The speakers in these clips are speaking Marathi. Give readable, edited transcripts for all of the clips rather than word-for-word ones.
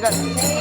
पायी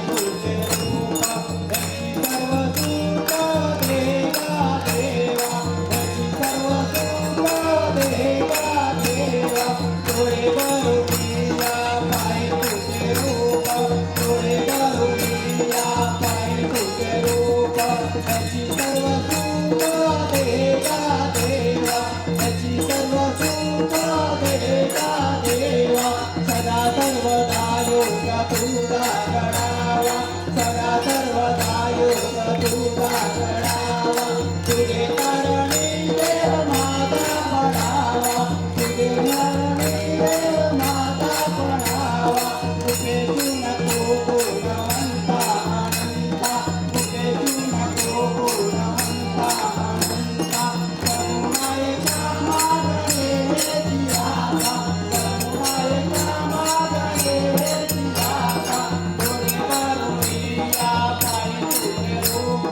तुझे डोळे भरुनिया पाय तुझे रूप डोळे भरुनिया पाय तुझे रूप त्याची सर्व सुख देवा देवा त्याची सर्व सुख देवा देवा सदा सर्वदा योग तुझा गणावा सदा सर्वदा योग तुझा गणावा तुझे कारणे देव माझा म्हणावा तुझे कारणे देव माझा म्हणावा तुझे नको गुणवंता अनंता तुझे नको गुणवंता अनंता करुणायका मागणे हे जियाका करुणायका मागणे हे जियाका डोळे भरुनिया पाय तुझे रूप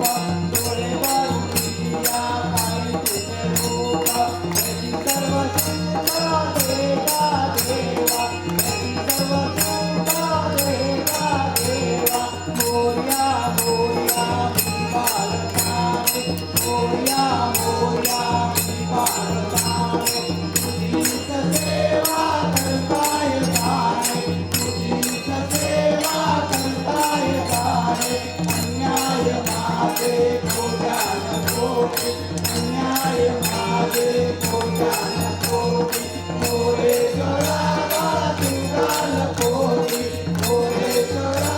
डोळे भरुनिया पाय तुझे रूप त्याची सर्व सुख देवा देवा त्याची सर्व सुख देवा देवा मोरया मोरया मी बालकाने मोरया मोरया मी बालकाने तुझीच सेवा करताय गाणे तुझीच सेवा करताय गाणे अन्याय माझे कोट्यान कोटी अन्याय माझे कोट्यान कोटी मोरेश्वरा तुगाल कोटी मोरेश्वरा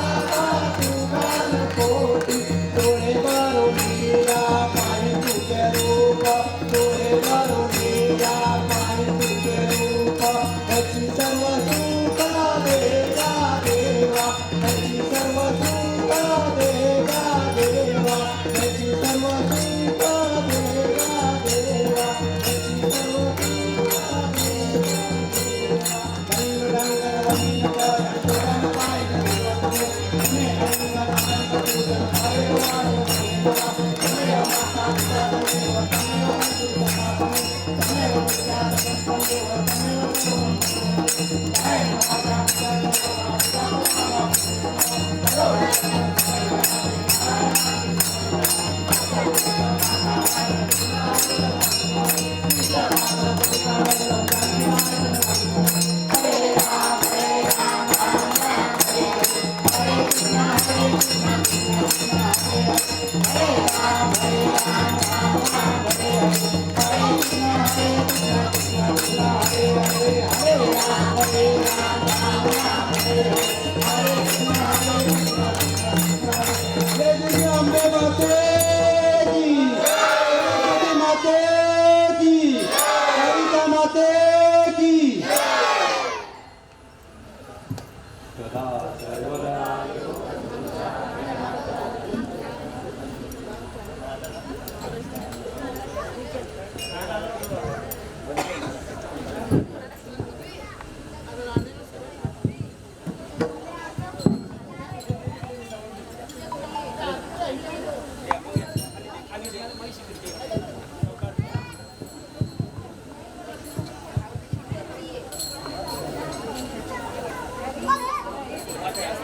तुगाल कोटी डोळे भरुनिया पाय तुझे रूप डोळे भरुनिया पाय तुझे रूप त्याची सर्व सुख देवा देवा त्याची सर्व सुख देवा देवा त्याची सर्व सुख देवा देवा त्याची सर्व सुख अंबे माते की गणपती माते की कविता माते की सदा सर्वदा